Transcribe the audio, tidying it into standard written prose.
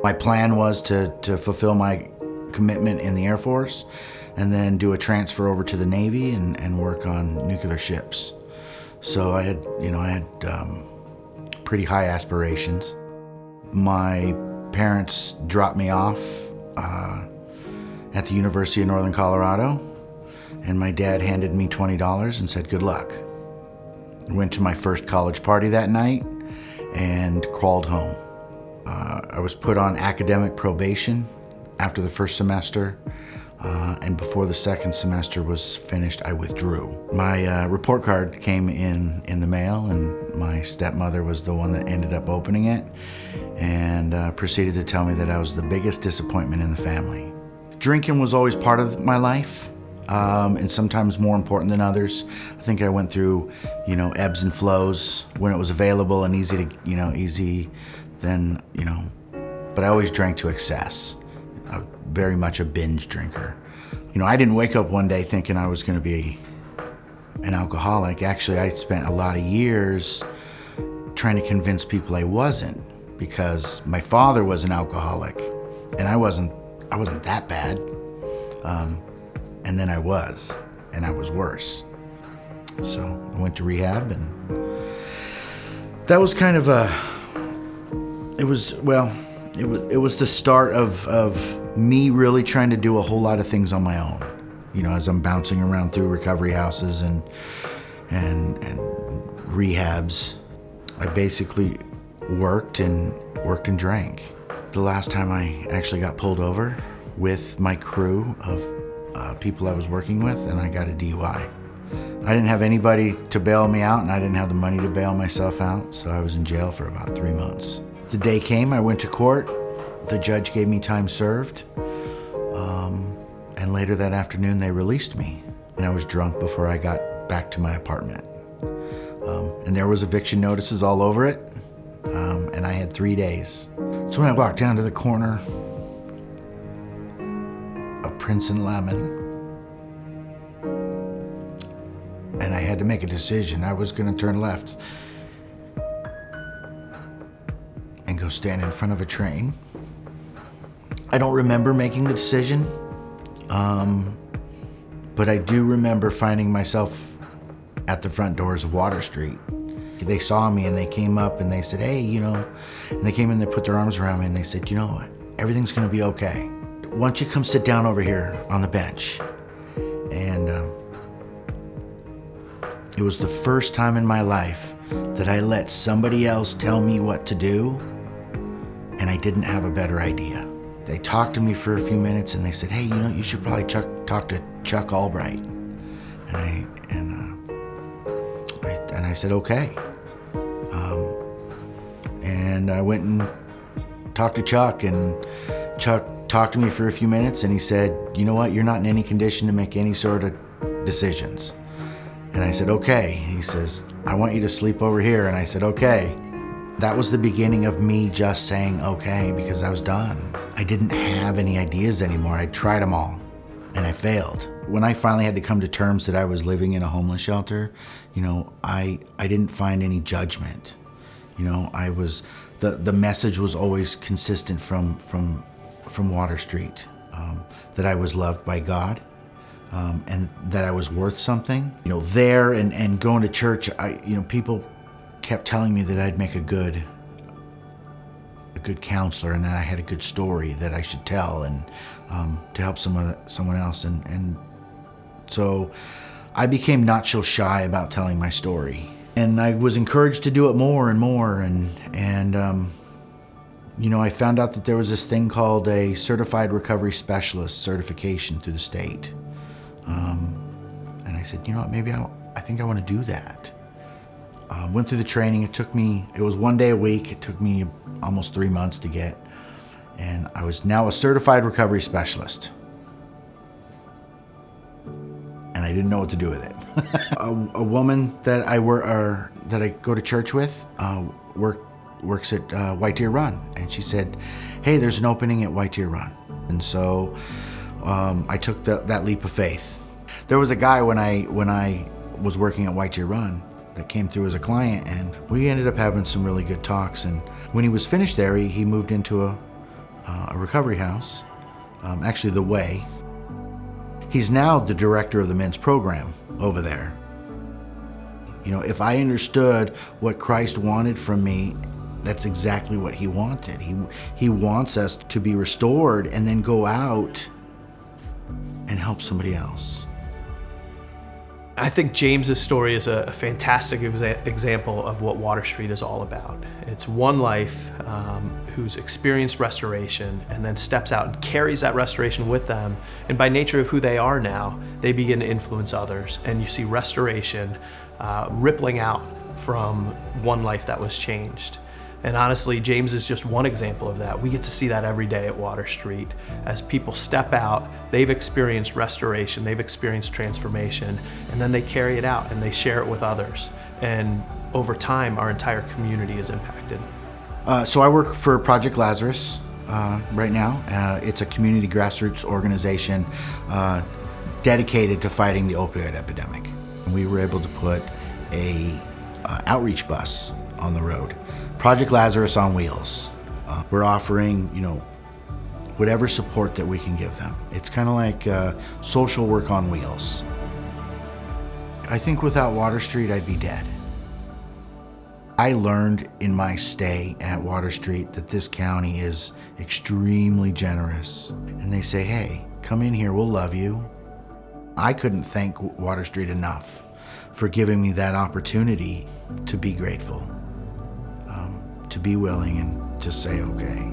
My plan was to fulfill my commitment in the Air Force and then do a transfer over to the Navy and work on nuclear ships. So I had pretty high aspirations. My parents dropped me off at the University of Northern Colorado, and my dad handed me $20 and said, good luck. I went to my first college party that night and crawled home. I was put on academic probation after the first semester, and before the second semester was finished, I withdrew. My report card came in the mail, and my stepmother was the one that ended up opening it and proceeded to tell me that I was the biggest disappointment in the family. Drinking was always part of my life, and sometimes more important than others. I think I went through, ebbs and flows when it was available and easy then, but I always drank to excess. I was very much a binge drinker. I didn't wake up one day thinking I was going to be an alcoholic. Actually, I spent a lot of years trying to convince people I wasn't, because my father was an alcoholic and I wasn't that bad. And then I was worse. So I went to rehab, and that was kind of it was the start of me really trying to do a whole lot of things on my own. As I'm bouncing around through recovery houses and rehabs, I basically worked and drank. The last time I actually got pulled over with my crew of people I was working with, and I got a DUI. I didn't have anybody to bail me out, and I didn't have the money to bail myself out, so I was in jail for about 3 months. The day came, I went to court. The judge gave me time served, and later that afternoon they released me. And I was drunk before I got back to my apartment. And there was eviction notices all over it, and I had 3 days. So when I walked down to the corner of Prince and Lemon, and I had to make a decision. I was going to turn left and go stand in front of a train. I don't remember making the decision, but I do remember finding myself at the front doors of Water Street. They saw me and they came up and they said, hey, and they came in, they put their arms around me and they said, everything's going to be okay. Why don't you come sit down over here on the bench? And it was the first time in my life that I let somebody else tell me what to do, and I didn't have a better idea. They talked to me for a few minutes and they said, hey, you should probably talk to Chuck Albright. And I said, okay. And I went and talked to Chuck, and Chuck talked to me for a few minutes, and he said, you know what, you're not in any condition to make any sort of decisions. And I said, okay. He says, I want you to sleep over here. And I said, okay. That was the beginning of me just saying okay, because I was done. I didn't have any ideas anymore. I tried them all, and I failed. When I finally had to come to terms that I was living in a homeless shelter, I didn't find any judgment. I was, the message was always consistent from Water Street, that I was loved by God, and that I was worth something. There and going to church, people kept telling me that I'd make a good counselor, and that I had a good story that I should tell, and to help someone else. And so I became not so shy about telling my story. And I was encouraged to do it more and more. And I found out that there was this thing called a Certified Recovery Specialist certification through the state. And I said, maybe I think I want to do that. Went through the training. It was 1 day a week. It took me almost 3 months to get. And I was now a certified recovery specialist. And I didn't know what to do with it. A woman that I go to church with works at White Deer Run, and she said, "Hey, there's an opening at White Deer Run." And so I took that leap of faith. There was a guy when I was working at White Deer Run that came through as a client, and we ended up having some really good talks. And when he was finished there, he moved into a recovery house, actually The Way. He's now the director of the men's program over there. You know, if I understood what Christ wanted from me, that's exactly what he wanted. He wants us to be restored and then go out and help somebody else. I think James's story is a fantastic example of what Water Street is all about. It's one life who's experienced restoration and then steps out and carries that restoration with them. And by nature of who they are now, they begin to influence others. And you see restoration rippling out from one life that was changed. And honestly, James is just one example of that. We get to see that every day at Water Street. As people step out, they've experienced restoration, they've experienced transformation, and then they carry it out and they share it with others. And over time, our entire community is impacted. So I work for Project Lazarus right now. It's a community grassroots organization dedicated to fighting the opioid epidemic. We were able to put a outreach bus on the road. Project Lazarus on wheels. We're offering, you know, whatever support that we can give them. It's kind of like social work on wheels. I think without Water Street, I'd be dead. I learned in my stay at Water Street that this county is extremely generous. And they say, hey, come in here, we'll love you. I couldn't thank Water Street enough for giving me that opportunity to be grateful. To be willing and to say, okay.